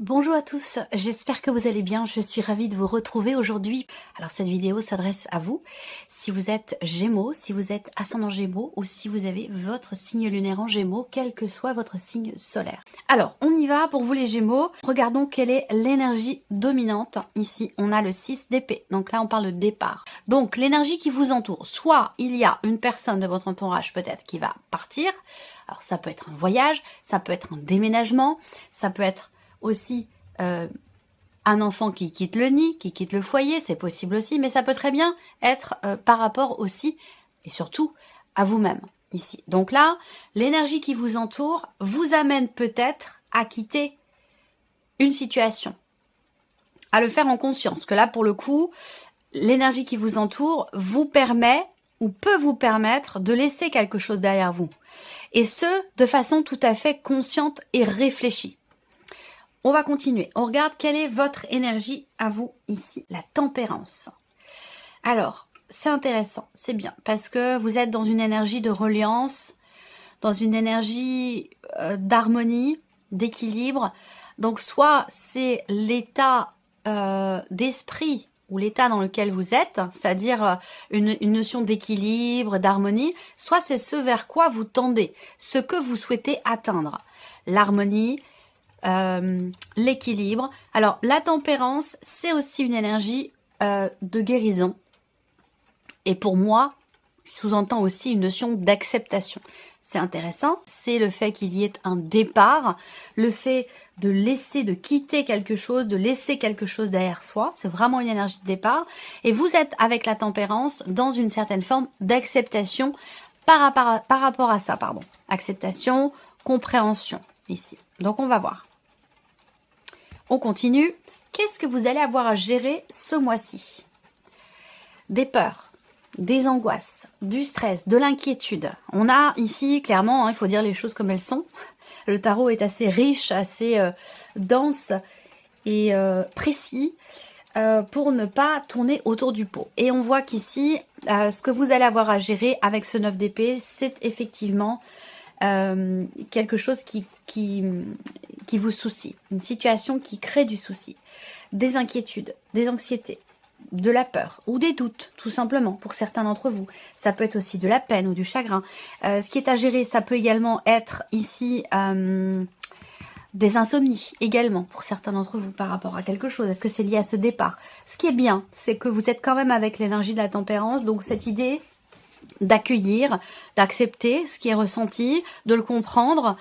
Bonjour à tous, j'espère que vous allez bien, je suis ravie de vous retrouver aujourd'hui. Alors cette vidéo s'adresse à vous, si vous êtes Gémeaux, si vous êtes ascendant Gémeaux ou si vous avez votre signe lunaire en Gémeaux, quel que soit votre signe solaire. Alors on y va pour vous les Gémeaux, regardons quelle est l'énergie dominante. Ici on a le 6 d'épée, donc là on parle de départ. Donc l'énergie qui vous entoure, soit il y a une personne de votre entourage peut-être qui va partir, alors ça peut être un voyage, ça peut être un déménagement, ça peut être aussi un enfant qui quitte le nid, qui quitte le foyer, c'est possible aussi, mais ça peut très bien être par rapport aussi, et surtout, à vous-même, ici. Donc là, l'énergie qui vous entoure vous amène peut-être à quitter une situation, à le faire en conscience, que là, pour le coup, l'énergie qui vous entoure vous permet, ou peut vous permettre, de laisser quelque chose derrière vous. Et ce, de façon tout à fait consciente et réfléchie. On va continuer. On regarde quelle est votre énergie à vous ici. La tempérance. Alors, c'est intéressant, c'est bien, parce que vous êtes dans une énergie de reliance, dans une énergie d'harmonie, d'équilibre. Donc, soit c'est l'état d'esprit ou l'état dans lequel vous êtes, c'est-à-dire une notion d'équilibre, d'harmonie, soit c'est ce vers quoi vous tendez, ce que vous souhaitez atteindre. L'harmonie, l'équilibre. Alors, la tempérance, c'est aussi une énergie de guérison. Et pour moi, sous-entend aussi une notion d'acceptation. C'est intéressant, c'est le fait qu'il y ait un départ, le fait de laisser, de quitter quelque chose, de laisser quelque chose derrière soi. C'est vraiment une énergie de départ. Et vous êtes avec la tempérance dans une certaine forme d'acceptation par rapport à ça. Acceptation, compréhension ici. Donc on va voir. On continue. Qu'est-ce que vous allez avoir à gérer ce mois-ci? Des peurs, des angoisses, du stress, de l'inquiétude. On a ici, clairement, il faut dire les choses comme elles sont. Le tarot est assez riche, assez dense et précis pour ne pas tourner autour du pot. Et on voit qu'ici, ce que vous allez avoir à gérer avec ce 9 d'épée, c'est effectivement quelque chose qui vous soucie, une situation qui crée du souci, des inquiétudes, des anxiétés, de la peur ou des doutes, tout simplement, pour certains d'entre vous. Ça peut être aussi de la peine ou du chagrin. Ce qui est à gérer, ça peut également être ici des insomnies, également, pour certains d'entre vous, par rapport à quelque chose. Est-ce que c'est lié à ce départ? Ce qui est bien, c'est que vous êtes quand même avec l'énergie de la tempérance, donc cette idée d'accueillir, d'accepter ce qui est ressenti, de le comprendre,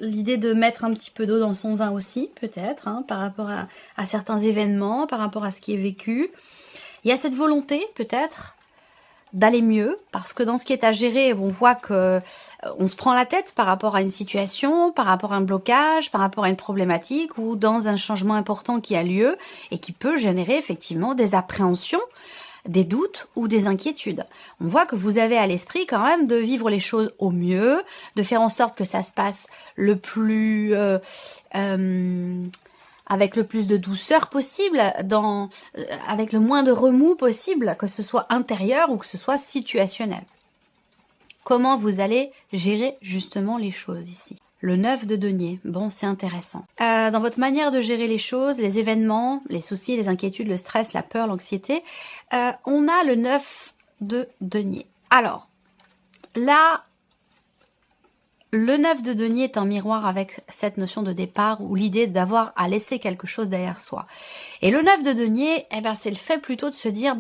l'idée de mettre un petit peu d'eau dans son vin aussi, peut-être, par rapport à certains événements, par rapport à ce qui est vécu. Il y a cette volonté, peut-être, d'aller mieux, parce que dans ce qui est à gérer, on voit que on se prend la tête par rapport à une situation, par rapport à un blocage, par rapport à une problématique, ou dans un changement important qui a lieu, et qui peut générer effectivement des appréhensions, des doutes ou des inquiétudes. On voit que vous avez à l'esprit quand même de vivre les choses au mieux, de faire en sorte que ça se passe le plus avec le plus de douceur possible, avec le moins de remous possible, que ce soit intérieur ou que ce soit situationnel. Comment vous allez gérer justement les choses ici? Le 9 de denier, bon, c'est intéressant. Dans votre manière de gérer les choses, les événements, les soucis, les inquiétudes, le stress, la peur, l'anxiété, on a le 9 de denier. Alors, là, le 9 de denier est un miroir avec cette notion de départ ou l'idée d'avoir à laisser quelque chose derrière soi. Et le 9 de denier, c'est le fait plutôt de se dire,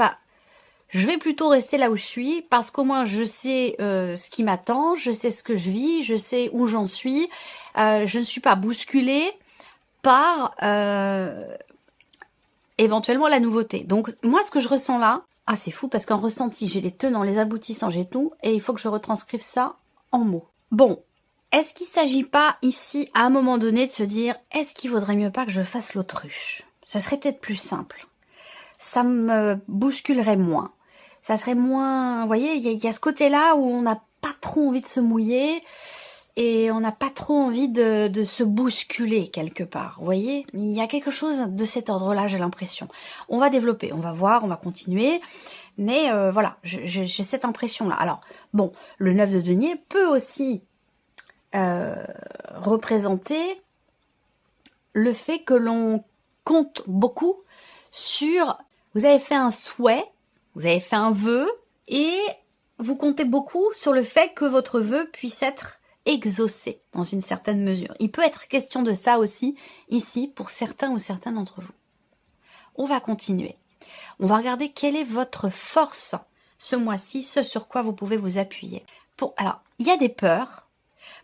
je vais plutôt rester là où je suis parce qu'au moins je sais ce qui m'attend, je sais ce que je vis, je sais où j'en suis, je ne suis pas bousculée par éventuellement la nouveauté. Donc moi ce que je ressens là, c'est fou parce qu'en ressenti j'ai les tenants, les aboutissants, j'ai tout et il faut que je retranscrive ça en mots. Bon, est-ce qu'il ne s'agit pas ici à un moment donné de se dire est-ce qu'il vaudrait mieux pas que je fasse l'autruche? Ce serait peut-être plus simple. Ça me bousculerait moins. Ça serait moins... Vous voyez, il y a ce côté-là où on n'a pas trop envie de se mouiller et on n'a pas trop envie de se bousculer quelque part. Vous voyez, il y a quelque chose de cet ordre-là, j'ai l'impression. On va développer, on va voir, on va continuer. Mais voilà, j'ai cette impression-là. Alors, bon, le 9 de denier peut aussi représenter le fait que l'on compte beaucoup sur... Vous avez fait un souhait, vous avez fait un vœu, et vous comptez beaucoup sur le fait que votre vœu puisse être exaucé dans une certaine mesure. Il peut être question de ça aussi, ici, pour certains ou certaines d'entre vous. On va continuer. On va regarder quelle est votre force ce mois-ci, ce sur quoi vous pouvez vous appuyer. Alors, il y a des peurs.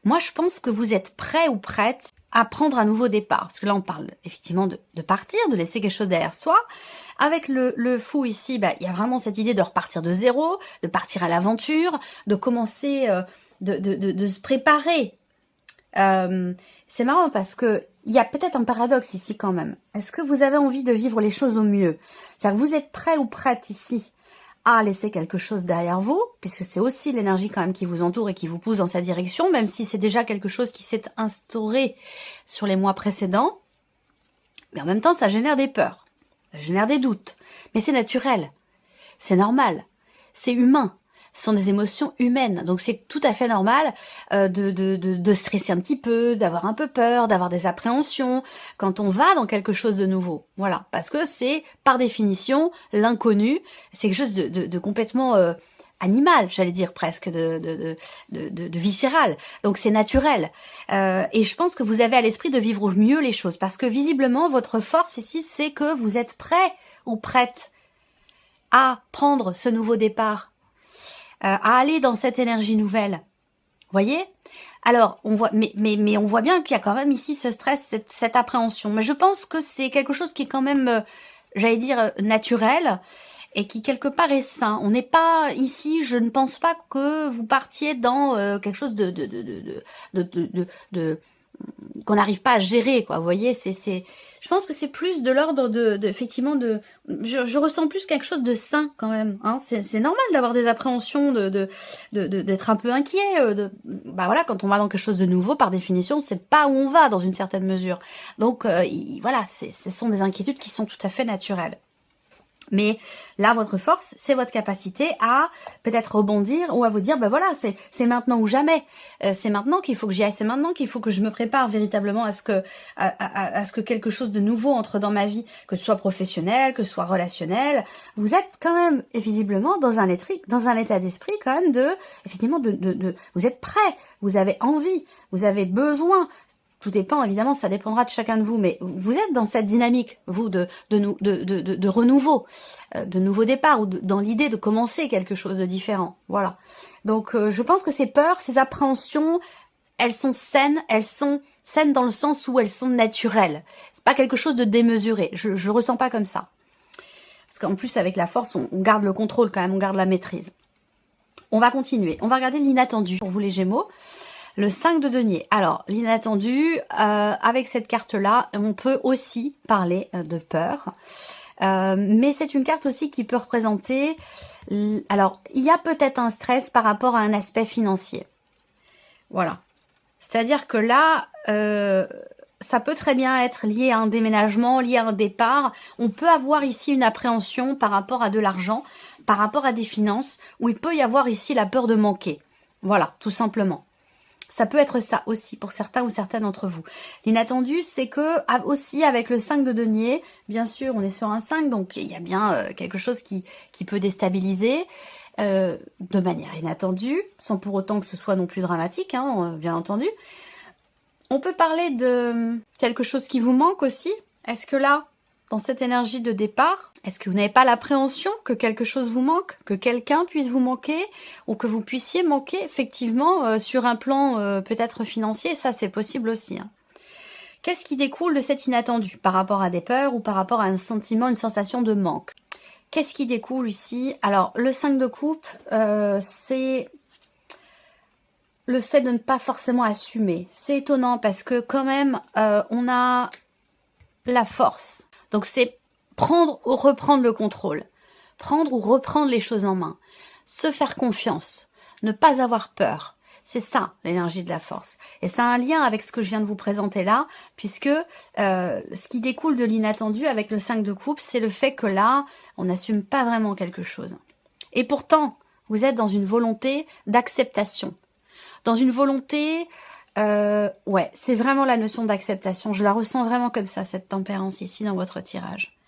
Moi, je pense que vous êtes prêt ou prête à prendre un nouveau départ. Parce que là, on parle effectivement de partir, de laisser quelque chose derrière soi. Avec le fou ici, il y a vraiment cette idée de repartir de zéro, de partir à l'aventure, de commencer, de se préparer. C'est marrant parce que il y a peut-être un paradoxe ici quand même. Est-ce que vous avez envie de vivre les choses au mieux? C'est-à-dire que vous êtes prêt ou prête ici à laisser quelque chose derrière vous, puisque c'est aussi l'énergie quand même qui vous entoure et qui vous pousse dans cette direction, même si c'est déjà quelque chose qui s'est instauré sur les mois précédents. Mais en même temps, ça génère des peurs, ça génère des doutes. Mais c'est naturel, c'est normal, c'est humain. Ce sont des émotions humaines, donc c'est tout à fait normal de stresser un petit peu, d'avoir un peu peur, d'avoir des appréhensions quand on va dans quelque chose de nouveau. Voilà, parce que c'est par définition l'inconnu, c'est quelque chose de complètement animal, j'allais dire presque, de viscéral. Donc c'est naturel. Et je pense que vous avez à l'esprit de vivre au mieux les choses, parce que visiblement votre force ici, c'est que vous êtes prêt ou prête à prendre ce nouveau départ. À aller dans cette énergie nouvelle. Voyez? Alors, on voit, mais on voit bien qu'il y a quand même ici ce stress, cette appréhension. Mais je pense que c'est quelque chose qui est quand même, j'allais dire, naturel et qui quelque part est sain. On n'est pas ici, je ne pense pas que vous partiez dans quelque chose qu'on n'arrive pas à gérer, quoi. Vous voyez, je pense que c'est plus de l'ordre effectivement je ressens plus quelque chose de sain quand même. Hein. C'est normal d'avoir des appréhensions, d'être un peu inquiet. Voilà, quand on va dans quelque chose de nouveau, par définition, c'est pas où on va dans une certaine mesure. Donc voilà, ce sont des inquiétudes qui sont tout à fait naturelles. Mais là, votre force, c'est votre capacité à peut-être rebondir ou à vous dire, voilà, c'est maintenant ou jamais. C'est maintenant qu'il faut que j'y aille, c'est maintenant qu'il faut que je me prépare véritablement à ce que quelque chose de nouveau entre dans ma vie, que ce soit professionnel, que ce soit relationnel. Vous êtes quand même, et visiblement, dans un état d'esprit quand même effectivement, vous êtes prêt, vous avez envie, vous avez besoin. Tout dépend, évidemment, ça dépendra de chacun de vous, mais vous êtes dans cette dynamique, vous, de renouveau, de nouveau départ, ou dans l'idée de commencer quelque chose de différent. Voilà. Donc, je pense que ces peurs, ces appréhensions, elles sont saines dans le sens où elles sont naturelles. C'est pas quelque chose de démesuré. Je ressens pas comme ça. Parce qu'en plus, avec la force, on garde le contrôle quand même, on garde la maîtrise. On va continuer. On va regarder l'inattendu pour vous les Gémeaux. Le 5 de denier. Alors, l'inattendu, avec cette carte-là, on peut aussi parler de peur. Mais c'est une carte aussi qui peut représenter... Alors, il y a peut-être un stress par rapport à un aspect financier. Voilà. C'est-à-dire que là, ça peut très bien être lié à un déménagement, lié à un départ. On peut avoir ici une appréhension par rapport à de l'argent, par rapport à des finances, où il peut y avoir ici la peur de manquer. Voilà, tout simplement. Ça peut être ça aussi pour certains ou certaines d'entre vous. L'inattendu, c'est que aussi avec le 5 de denier, bien sûr, on est sur un 5, donc il y a bien quelque chose qui peut déstabiliser de manière inattendue, sans pour autant que ce soit non plus dramatique, hein, bien entendu. On peut parler de quelque chose qui vous manque aussi. Est-ce que là, dans cette énergie de départ, est-ce que vous n'avez pas l'appréhension que quelque chose vous manque, que quelqu'un puisse vous manquer, ou que vous puissiez manquer effectivement sur un plan peut-être financier? Ça, c'est possible aussi. Hein. Qu'est-ce qui découle de cet inattendu par rapport à des peurs ou par rapport à un sentiment, une sensation de manque? Qu'est-ce qui découle ici? Alors, le 5 de coupe, c'est le fait de ne pas forcément assumer. C'est étonnant parce que quand même, on a la force. Donc c'est prendre ou reprendre le contrôle. Prendre ou reprendre les choses en main. Se faire confiance. Ne pas avoir peur. C'est ça, l'énergie de la force. Et ça a un lien avec ce que je viens de vous présenter là, puisque ce qui découle de l'inattendu avec le 5 de coupe, c'est le fait que là, on n'assume pas vraiment quelque chose. Et pourtant, vous êtes dans une volonté d'acceptation. Dans une volonté Ouais, c'est vraiment la notion d'acceptation. Je la ressens vraiment comme ça, cette tempérance ici dans votre tirage.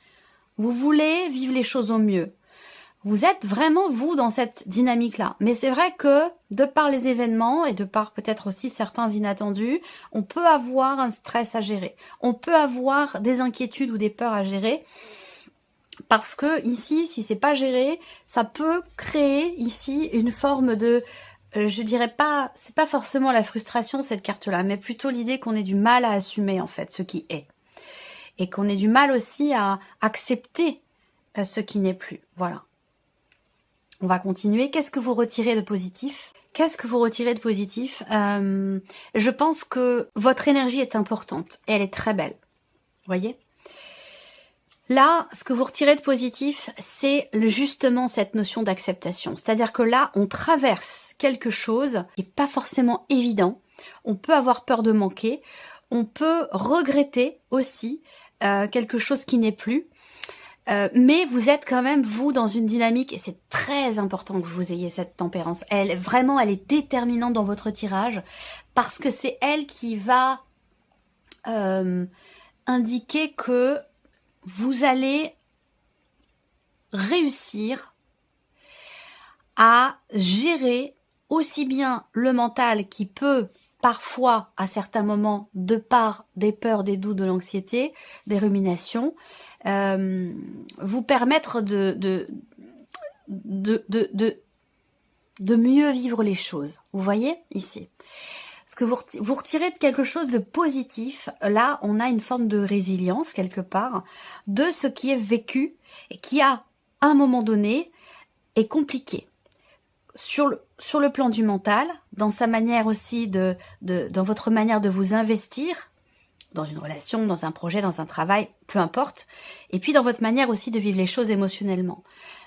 Vous voulez vivre les choses au mieux. Vous êtes vraiment, vous, dans cette dynamique-là. Mais c'est vrai que, de par les événements, et de par peut-être aussi certains inattendus, on peut avoir un stress à gérer. On peut avoir des inquiétudes ou des peurs à gérer. Parce que, ici, si c'est pas géré, ça peut créer, ici, une forme de... je dirais pas... C'est pas forcément la frustration, cette carte-là, mais plutôt l'idée qu'on ait du mal à assumer, en fait, ce qui est. Et qu'on ait du mal aussi à accepter ce qui n'est plus. Voilà. On va continuer. Qu'est-ce que vous retirez de positif? Qu'est-ce que vous retirez de positif? Je pense que votre énergie est importante et elle est très belle. Vous voyez? Là, ce que vous retirez de positif, c'est justement cette notion d'acceptation. C'est-à-dire que là, on traverse quelque chose qui n'est pas forcément évident. On peut avoir peur de manquer. On peut regretter aussi quelque chose qui n'est plus. Mais vous êtes quand même, vous, dans une dynamique, et c'est très important que vous ayez cette tempérance. Elle est déterminante dans votre tirage, parce que c'est elle qui va indiquer que vous allez réussir à gérer aussi bien le mental qui peut parfois, à certains moments, de par des peurs, des doutes, de l'anxiété, des ruminations, vous permettre de mieux vivre les choses. Vous voyez ici? Parce que vous retirez de quelque chose de positif. Là, on a une forme de résilience quelque part de ce qui est vécu et qui, à un moment donné, est compliqué. Sur le plan du mental, dans sa manière aussi dans votre manière de vous investir, dans une relation, dans un projet, dans un travail, peu importe. Et puis dans votre manière aussi de vivre les choses émotionnellement.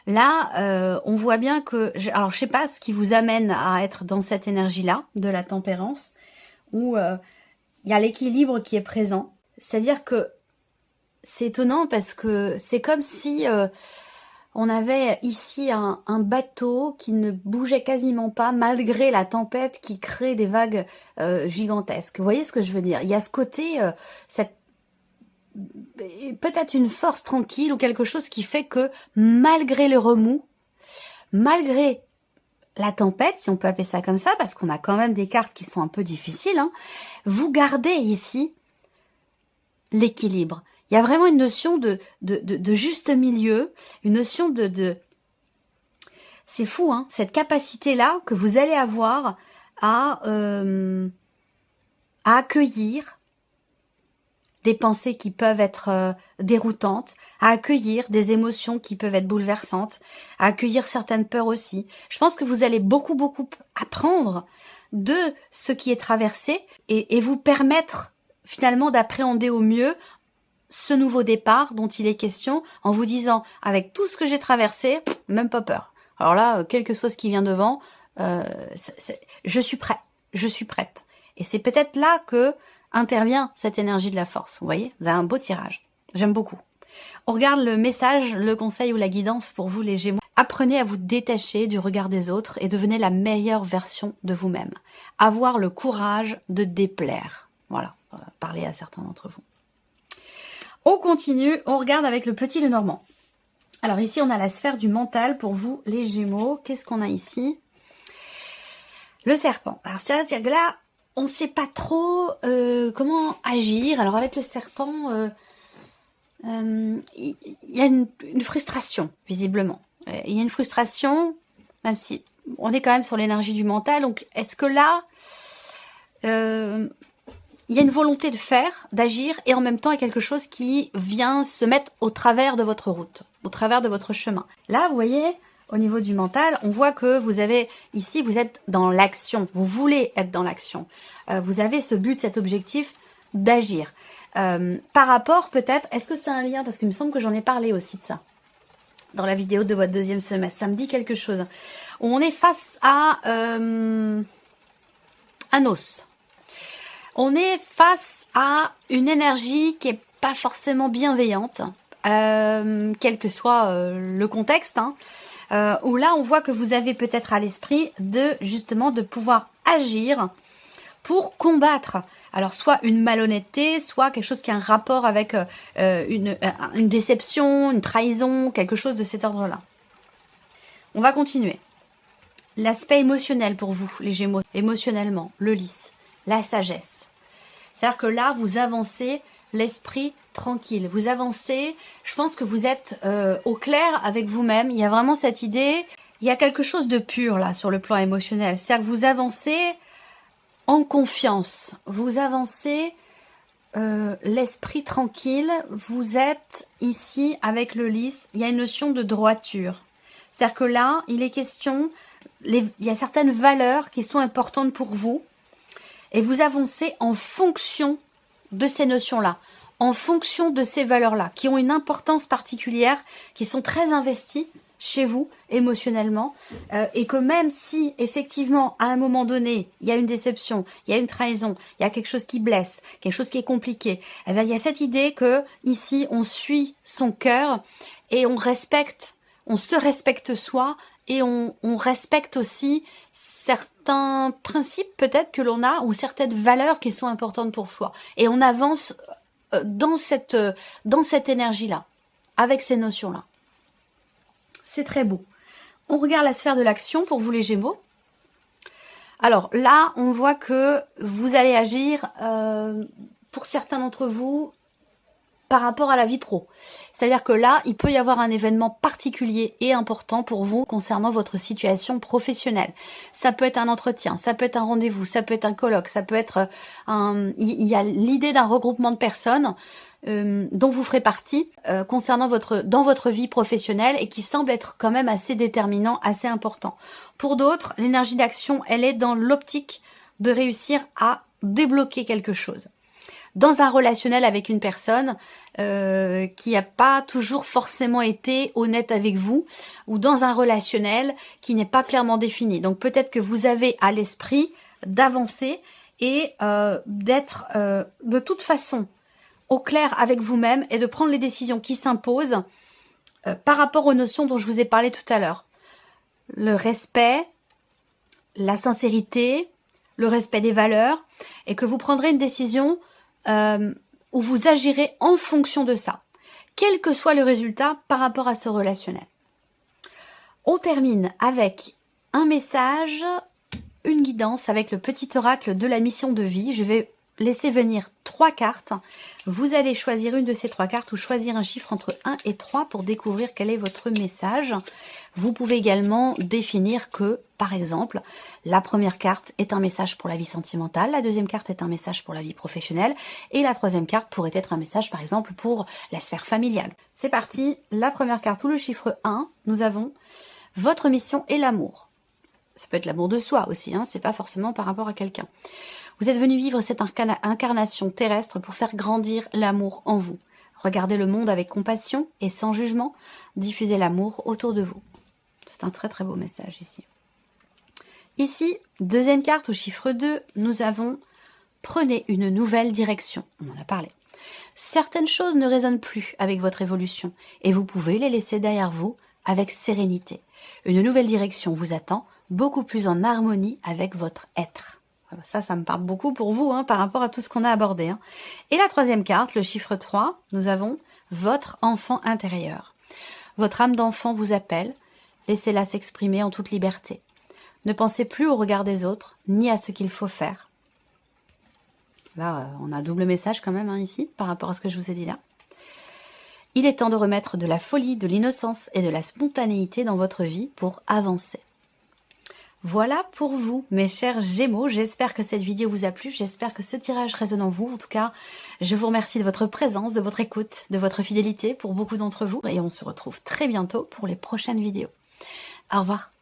Là, on voit bien que... Alors, je sais pas ce qui vous amène à être dans cette énergie-là, de la tempérance, où il y a l'équilibre qui est présent. C'est-à-dire que c'est étonnant parce que c'est comme si on avait ici un bateau qui ne bougeait quasiment pas malgré la tempête qui crée des vagues gigantesques. Vous voyez ce que je veux dire? Il y a ce côté, peut-être une force tranquille ou quelque chose qui fait que malgré le remous, malgré la tempête, si on peut appeler ça comme ça, parce qu'on a quand même des cartes qui sont un peu difficiles, hein, vous gardez ici l'équilibre. Il y a vraiment une notion de juste milieu, une notion de c'est fou, hein, cette capacité-là que vous allez avoir à accueillir des pensées qui peuvent être déroutantes, à accueillir des émotions qui peuvent être bouleversantes, à accueillir certaines peurs aussi. Je pense que vous allez beaucoup apprendre de ce qui est traversé et vous permettre finalement d'appréhender au mieux ce nouveau départ dont il est question en vous disant, avec tout ce que j'ai traversé, même pas peur. Alors là, quelque chose qui vient devant, je suis prêt, je suis prête. Et c'est peut-être là que intervient cette énergie de la force. Vous voyez, vous avez un beau tirage. J'aime beaucoup. On regarde le message, le conseil ou la guidance pour vous les Gémeaux. Apprenez à vous détacher du regard des autres et devenez la meilleure version de vous-même. Avoir le courage de déplaire. Voilà, on va parler à certains d'entre vous. On continue, on regarde avec le petit Lenormand. Alors ici, on a la sphère du mental pour vous, les Gémeaux. Qu'est-ce qu'on a ici? Le serpent. Alors c'est-à-dire que là, on ne sait pas trop comment agir. Alors avec le serpent, il y a une frustration, visiblement. Il y a une frustration, même si on est quand même sur l'énergie du mental. Donc est-ce que là... il y a une volonté de faire, d'agir, et en même temps, il y a quelque chose qui vient se mettre au travers de votre route, au travers de votre chemin. Là, vous voyez, au niveau du mental, on voit que vous avez, ici, vous êtes dans l'action, vous voulez être dans l'action. Vous avez ce but, cet objectif d'agir. Par rapport, peut-être, est-ce que c'est un lien? Parce qu'il me semble que j'en ai parlé aussi de ça, dans la vidéo de votre deuxième semestre. Ça me dit quelque chose. On est face à un os. On est face à une énergie qui est pas forcément bienveillante, quel que soit le contexte, hein, où là on voit que vous avez peut-être à l'esprit de justement de pouvoir agir pour combattre. Alors, soit une malhonnêteté, soit quelque chose qui a un rapport avec une déception, une trahison, quelque chose de cet ordre-là. On va continuer. L'aspect émotionnel pour vous, les Gémeaux, émotionnellement, le lys, la sagesse. C'est-à-dire que là, vous avancez l'esprit tranquille. Vous avancez, je pense que vous êtes au clair avec vous-même. Il y a vraiment cette idée, il y a quelque chose de pur là sur le plan émotionnel. C'est-à-dire que vous avancez en confiance. Vous avancez l'esprit tranquille. Vous êtes ici avec le lys. Il y a une notion de droiture. C'est-à-dire que là, il est question, il y a certaines valeurs qui sont importantes pour vous. Et vous avancez en fonction de ces notions-là, en fonction de ces valeurs-là, qui ont une importance particulière, qui sont très investies chez vous, émotionnellement, et que même si, effectivement, à un moment donné, il y a une déception, il y a une trahison, il y a quelque chose qui blesse, quelque chose qui est compliqué, eh bien, il y a cette idée que, ici, on suit son cœur et on se respecte soi, et on respecte aussi certains principes peut-être que l'on a ou certaines valeurs qui sont importantes pour soi. Et on avance dans cette énergie-là, avec ces notions-là. C'est très beau. On regarde la sphère de l'action pour vous les Gémeaux. Alors là, on voit que vous allez agir, pour certains d'entre vous, par rapport à la vie pro. C'est-à-dire que là, il peut y avoir un événement particulier et important pour vous concernant votre situation professionnelle. Ça peut être un entretien, ça peut être un rendez-vous, ça peut être un colloque, ça peut être il y a l'idée d'un regroupement de personnes dont vous ferez partie dans votre vie professionnelle et qui semble être quand même assez déterminant, assez important. Pour d'autres, l'énergie d'action, elle est dans l'optique de réussir à débloquer quelque chose. Dans un relationnel avec une personne qui n'a pas toujours forcément été honnête avec vous, ou dans un relationnel qui n'est pas clairement défini. Donc peut-être que vous avez à l'esprit d'avancer et d'être de toute façon au clair avec vous-même et de prendre les décisions qui s'imposent par rapport aux notions dont je vous ai parlé tout à l'heure. Le respect, la sincérité, le respect des valeurs, et que vous prendrez une décision où vous agirez en fonction de ça, quel que soit le résultat par rapport à ce relationnel. On termine avec un message, une guidance avec le petit oracle de la mission de vie. Je vais laisser venir 3 cartes. Vous allez choisir une de ces 3 cartes ou choisir un chiffre entre 1 et 3 pour découvrir quel est votre message. Vous pouvez également définir que, par exemple, la première carte est un message pour la vie sentimentale, la deuxième carte est un message pour la vie professionnelle et la troisième carte pourrait être un message, par exemple, pour la sphère familiale. C'est parti, la première carte ou le chiffre 1, nous avons votre mission et l'amour. Ça peut être l'amour de soi aussi, hein, c'est pas forcément par rapport à quelqu'un. Vous êtes venu vivre cette incarnation terrestre pour faire grandir l'amour en vous. Regardez le monde avec compassion et sans jugement. Diffusez l'amour autour de vous. C'est un très très beau message ici. Ici, deuxième carte au chiffre 2, nous avons « Prenez une nouvelle direction ». On en a parlé. Certaines choses ne résonnent plus avec votre évolution et vous pouvez les laisser derrière vous avec sérénité. Une nouvelle direction vous attend, beaucoup plus en harmonie avec votre être. Ça me parle beaucoup pour vous, hein, par rapport à tout ce qu'on a abordé. Hein. Et la troisième carte, le chiffre 3, nous avons votre enfant intérieur. Votre âme d'enfant vous appelle, laissez-la s'exprimer en toute liberté. Ne pensez plus au regard des autres, ni à ce qu'il faut faire. Là, on a un double message quand même, hein, ici, par rapport à ce que je vous ai dit là. Il est temps de remettre de la folie, de l'innocence et de la spontanéité dans votre vie pour avancer. Voilà pour vous, mes chers Gémeaux. J'espère que cette vidéo vous a plu. J'espère que ce tirage résonne en vous. En tout cas, je vous remercie de votre présence, de votre écoute, de votre fidélité pour beaucoup d'entre vous. Et on se retrouve très bientôt pour les prochaines vidéos. Au revoir.